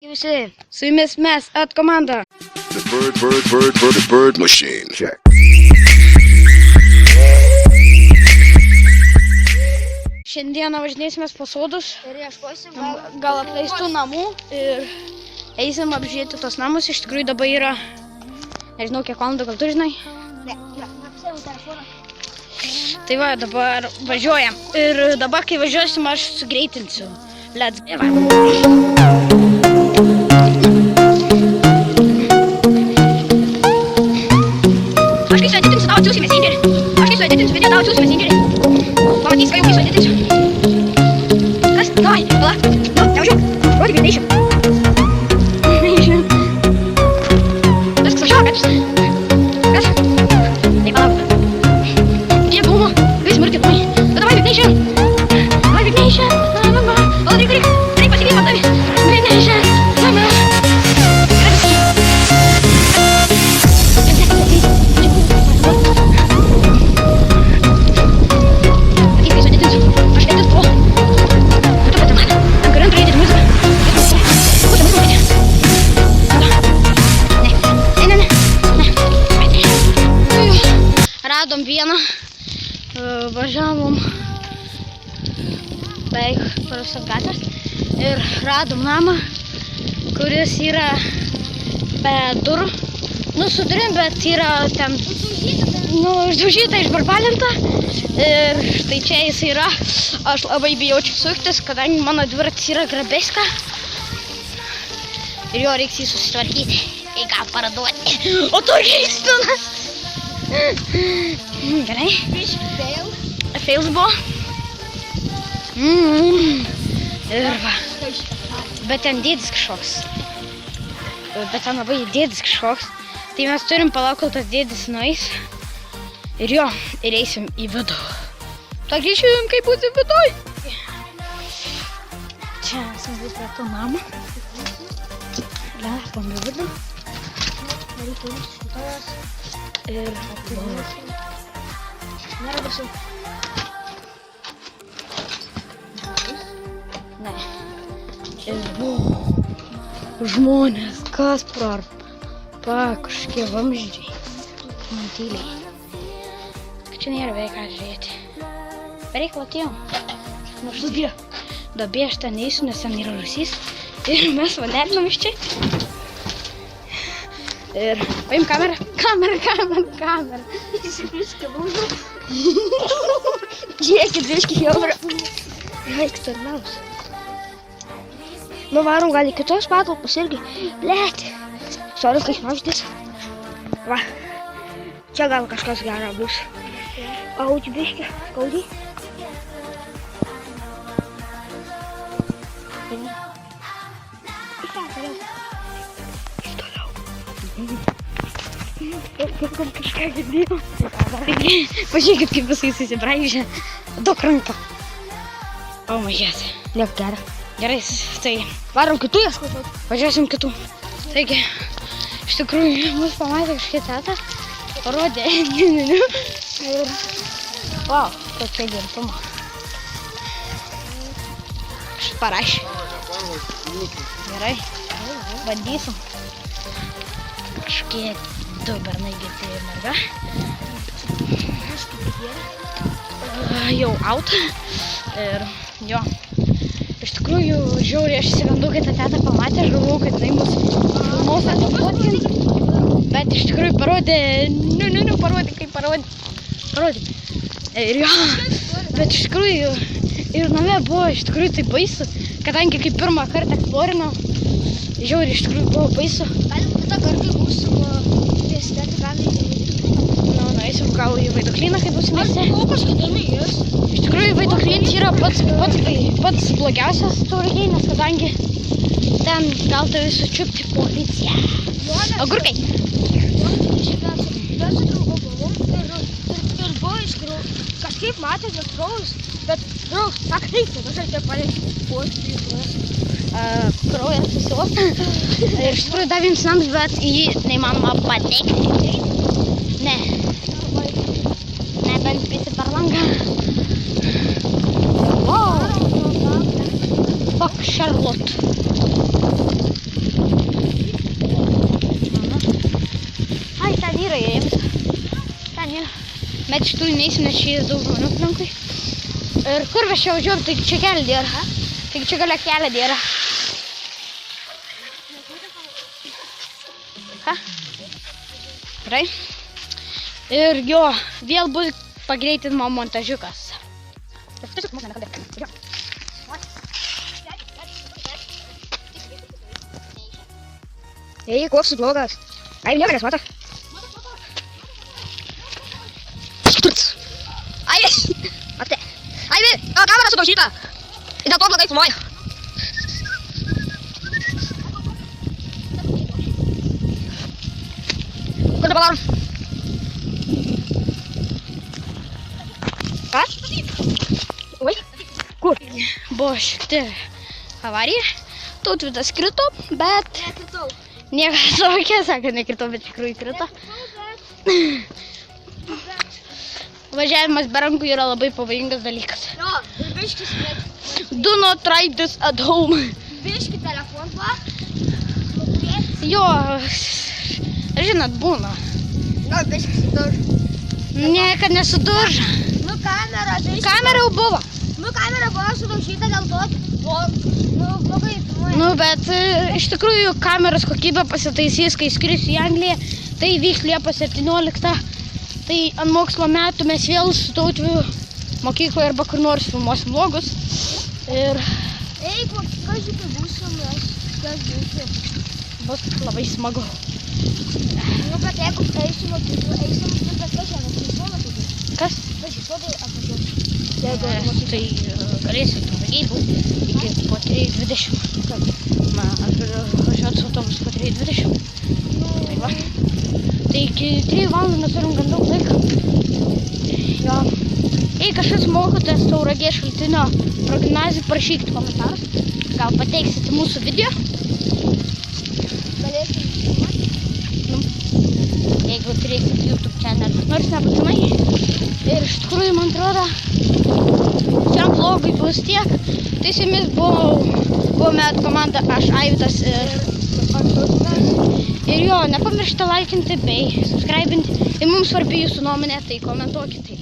Visi, su jumis mes, komanda. The bird machine. Check. Šiandieną važinėsime po sodus Ir ieškosim gal apleistų namų ir eisim apžiūrėti tos namus. Iš tikrųjų dabar yra, nežinau kiek valandų, gal tu žinai? Ne, apsėjau telefoną. Tai va, dabar važiuojam. Ir dabar, kai važiuosim, aš sugreitinsiu. Let's go. Aš kai sueditinsiu, tau atsiųsiu messengerį. Aš kai sueditinsiu video, tau atsiųsiu messengerį. Pamatys, kai sueditinsiu. Kas? Davai, pala. Nu, nevažiuok. Rodyk, neišim. Neišim. Viskas, važiuok, kas? Tai palauk. Čia buvo, kai smurkit, nu. Davai, neišim. Davai, neišim. O, reik pasiklyt man tavi. Neišim. Mama. Radom vieną, važiavom beveik parasas gatvės ir radom namą, kuris yra be durų. Nu, su durim, bet yra ten, išdaužyta, išbarbalinta. Ir štai čia jis yra. Aš labai bijau čia suktis, kadangi mano dviratis yra grabeska. Ir jo reiks jį susitvarkyti, kai ką paraduoti. O tu geistunas! Gerai. Fails buvo. Ir va. Bet ten dėdis kažkoks. Bet ten labai dėdis kažkoks. Tai mes turim palaukti, kol tas dėdis nueis. Ir jo, ir eisim į vidų. Pagrįšim, kaip būsim viduj. Čia esam vis prie to namą. Lepam į vidų. Ir neradasim. Ne. Ir žmonės, kas kažkokie vamzdžiai. Man tyliai. Čia nėra beveik ką žiūrėti. Bereik latėjom. Nors duobė aš ten neįsiu, nes ten yra rūsys. Ir mes vanerinom iš čia. Ir paim kamerą. Įsipliskė lūžų. Žiūrėkit, biškį jaurą. Reiks tarnaus. Nu, varom gal į kitos patalpos irgi. Blėti. Soris, kai maždės. Va. Čia gal kažkas gero bus. Audži biškį. Skaudį. Kažką girdėjau. Pažiūrėkit, kaip visai susibraižė. Daug ranką. O, mažės. Liek gerą. Gerai, tai varom kitų ieškoti. Važiuosim kitų. Taigi, iš tikrųjų, mus pamatė kažkiek teta. Parodė. Ir... Wow, kokia girtumo. Kažkaip parašė. Gerai. Bandysim. Kažkiek du bernai girti merga. Jau out. Ir jo. Iš tikrųjų, žiauriai, aš įsigandu, kai ta teta pamatė, aš galvojau, kad tai mus filmaus atfotkint. Bet iš tikrųjų parodė, parodė, kaip parodė. Ir jo, bet iš tikrųjų, ir name buvo iš tikrųjų tai baisu, kadangi kaip pirmą kartą eksplorinau, žiauriai iš tikrųjų buvo baisu. Galim kitą kartą būsim miestėti, gal Nu, nueisim gal į Vaiduklyną, kai būsim mieste. Aš buvau kažkada nuėjus. Iš tikrųjų, Vaiduklynas yra pats blogiausias Tauragėj, nes kadangi ten gal tave sučiupti policija. Agurkai. Dar su draugu buvom ir buvo iš kraujo. Kažkaip matė, kad kraujus, bet draugs, sako, reikia, kažkaip čia palėkti Kraujas susilos. Ir iš tikrųjų davėm sinams, bet į jį neįmanoma patekti. Ne. Nebent prisi per langą. Wow. Fuck Charlotte. Bet šitų neįsim, nes čia daug žmonių aplinkui. Ir kur mes čia važiuojam, tai čia kelią dėra. Taigi čia galia kelią dėra. Ką? Gerai. Ir jo, vėl bus pagreitinimo montažiukas. Tiesiog mūsų nekabėk. Ei, koks blogas. Ai, niekas mato. Ai, matė. Ai, kamera sudaužyta. Ir dėl to blogai filmuoja. Kur dabar darom? Ką? Oi, kur? Buvo šikti avarija. Tautvydas krito, bet... Nekritau. Niekas tokia, sako, nekritau, bet tikrųjų krito. Važiavimas be rankų yra labai pavojingas dalykas. Jo, ir biškis, bet... Do not try this at home. Biški telefon, va. Jo, žinot, būna. Nu, biškis įdauž. Niekad nesuduža. Nu, kamera, biškis. Kamera jau buvo. Nu, kamera buvo sudaužyta dėl to, blogai filmuoja. Nu, bet iš tikrųjų kameros kokybė pasitaisys, kai skrisiu į Angliją. Tai vyks Liepos 17. Tai ant mokslo metų mes vėl su Tautviu mokykloje arba kur nors filmuosim vlogus. Ir Ei, kažkai būsim, mes bus labai smagu. Nu, bet jeigu eisim mokyklą, eisim, bet važiuojame, tai žuola tai. Kas? Važiuodai atvažiuoti. Tai galėsiu patogiai būti iki po 3:20. Aš galiu važiuoti su autobusu po 3:20. Tai va. Tai iki 3 valandų mes turim gan daug laiko. Jo. Jei kažkas mokotės Tauragės Šaltinio progimnazijų, parašykite komentarus. Gal pateiksite mūsų video. Galėsim. Jeigu turėsit YouTube channel. Nors nebūtinai. Ir iš tikrųjų, man atrodo, šiam vlogui bus tiek. Tai su jumis buvome komanda aš, Aividas ir jo, nepamirškite laikinti bei subscribinti. Ir mums svarbi jūsų nuomonė, tai komentuokite.